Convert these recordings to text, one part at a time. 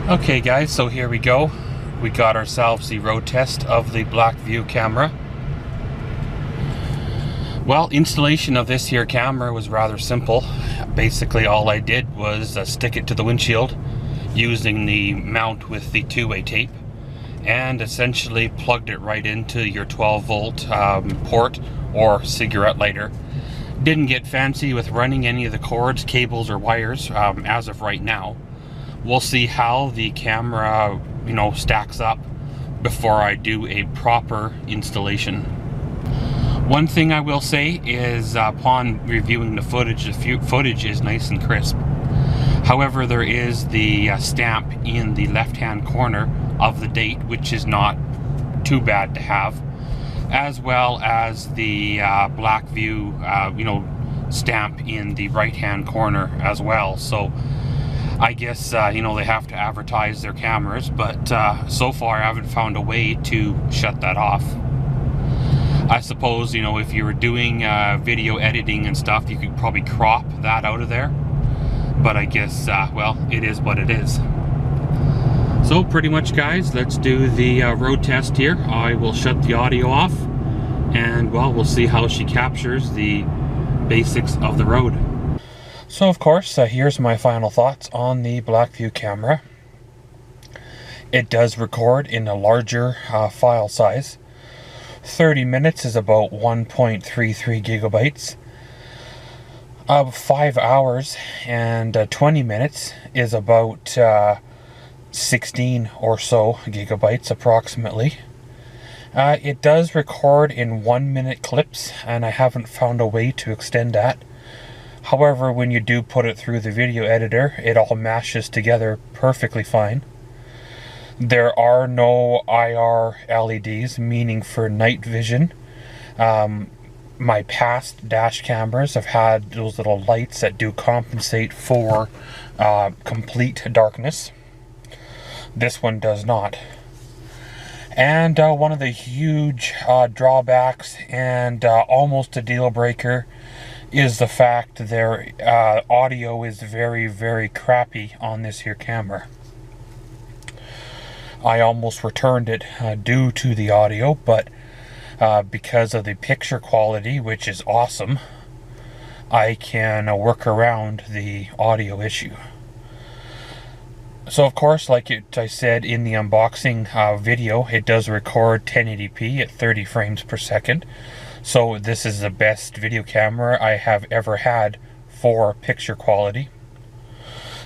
Okay guys, so here we go. We got ourselves the road test of the Blackvue camera. Well, installation of this here camera was rather simple. Basically all I did was stick it to the windshield using the mount with the two-way tape and essentially plugged it right into your 12-volt port or cigarette lighter. Didn't get fancy with running any of the cords, cables, or wires as of right now. We'll see how the camera, stacks up before I do a proper installation. One thing I will say is upon reviewing the footage is nice and crisp. However, there is the stamp in the left-hand corner of the date, which is not too bad to have, as well as the Blackvue, stamp in the right-hand corner as well. So I guess, they have to advertise their cameras, but so far I haven't found a way to shut that off. I suppose, if you were doing video editing and stuff, you could probably crop that out of there. But I guess, well, it is what it is. So pretty much, guys, let's do the road test here. I will shut the audio off, and, well, we'll see how she captures the basics of the road. So of course, here's my final thoughts on the Blackvue camera. It does record in a larger file size. 30 minutes is about 1.33 gigabytes. 5 hours and 20 minutes is about 16 or so gigabytes approximately. It does record in 1-minute clips, and I haven't found a way to extend that. However, when you do put it through the video editor, it all mashes together perfectly fine. There are no IR LEDs, meaning for night vision. My past dash cameras have had those little lights that do compensate for complete darkness. This one does not. And one of the huge drawbacks and almost a deal breaker is the fact their audio is very, very crappy on this here camera. I almost returned it due to the audio, but because of the picture quality, which is awesome, I can work around the audio issue. So of course, like I said in the unboxing video, it does record 1080p at 30 frames per second. So this is the best video camera I have ever had for picture quality.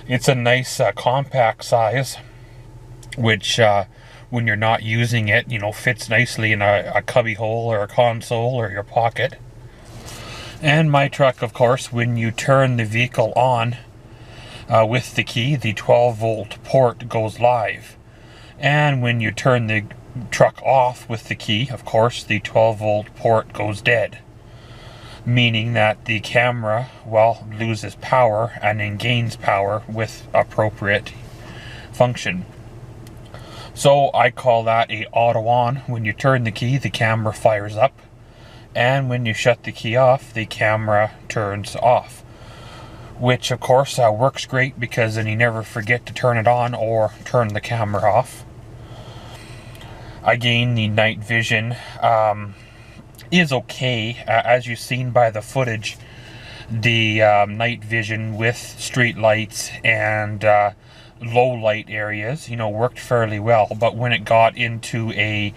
It's a nice compact size, which when you're not using it, fits nicely in a cubby hole or a console or your pocket. And my truck, of course, when you turn the vehicle on with the key, the 12-volt port goes live. And when you turn the truck off with the key, of course, the 12-volt port goes dead, meaning that the camera, well, loses power and then gains power with appropriate function. So I call that a auto on. When you turn the key, the camera fires up, and when you shut the key off, the camera turns off, which of course works great because then you never forget to turn it on or turn the camera off. Again, the night vision is okay. As you've seen by the footage, the night vision with street lights and low light areas, worked fairly well. But when it got into a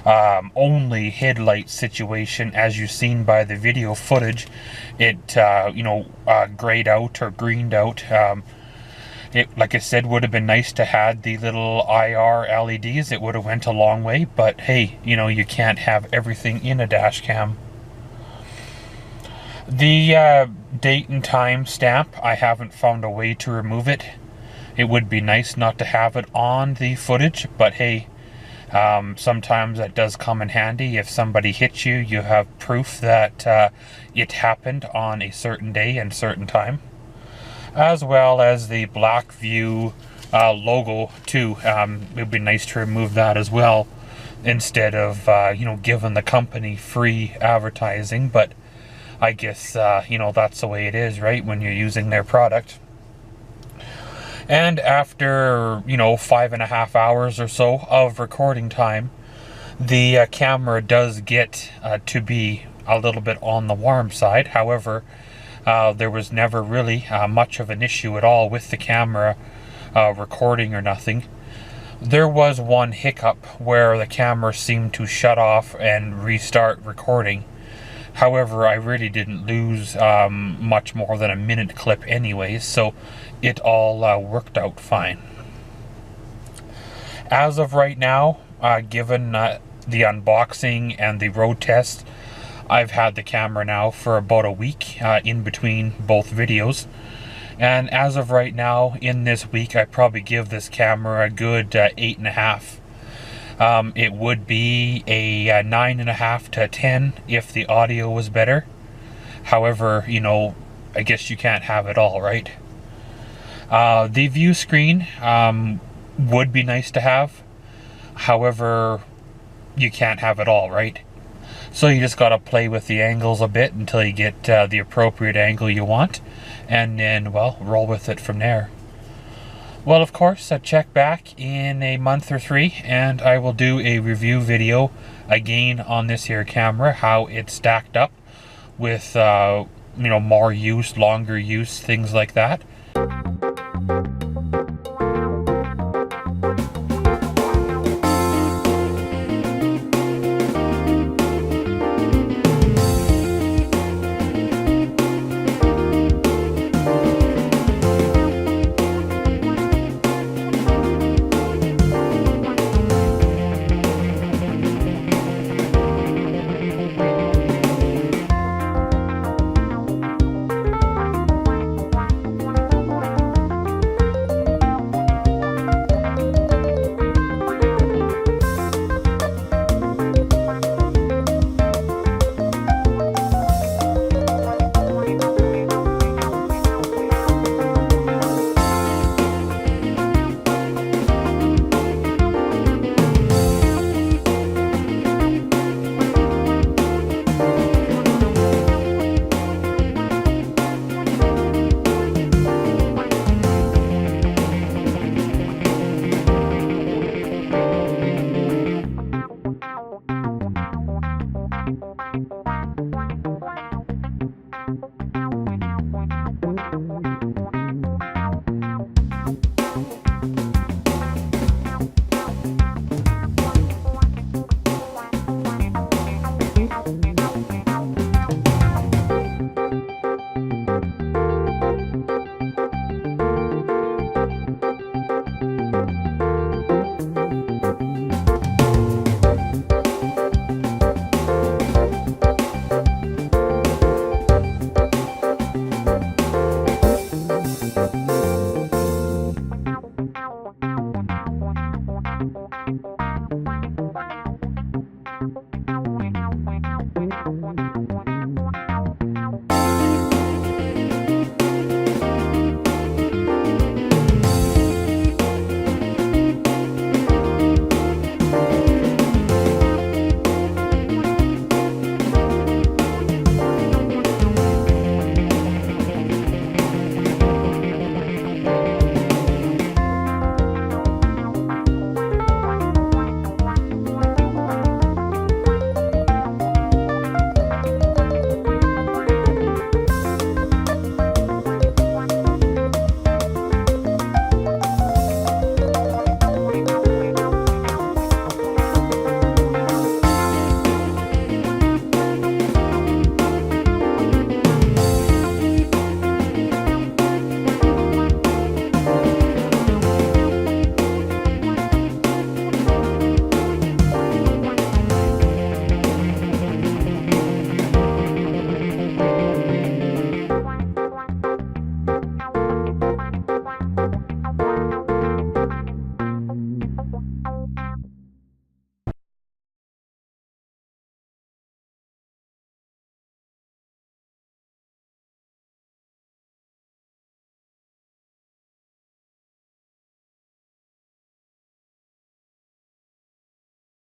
only headlight situation, as you've seen by the video footage, it grayed out or greened out. It, like I said, would have been nice to have the little IR LEDs. It would have went a long way, but hey, you can't have everything in a dash cam. The date and time stamp, I haven't found a way to remove it. It would be nice not to have it on the footage, but hey, sometimes that does come in handy. If somebody hits you, you have proof that it happened on a certain day and certain time. As well as the Blackvue logo too. It would be nice to remove that as well, instead of giving the company free advertising. But I guess that's the way it is, right, when you're using their product. And after, you know, 5.5 hours or so of recording time, the camera does get to be a little bit on the warm side. However, there was never really much of an issue at all with the camera recording or nothing. There was one hiccup where the camera seemed to shut off and restart recording. However, I really didn't lose much more than a minute clip anyways, so it all worked out fine. As of right now, given the unboxing and the road test, I've had the camera now for about a week in between both videos. And as of right now, in this week, I probably give this camera a good 8.5. It would be a 9.5 to 10 if the audio was better. However, you know, I guess you can't have it all, right? The view screen would be nice to have. However, you can't have it all, right? So you just gotta play with the angles a bit until you get the appropriate angle you want, and then, well, roll with it from there. Well, of course, check back in a month or 3 and I will do a review video again on this here camera, how it stacked up with you know, more use, longer use, things like that.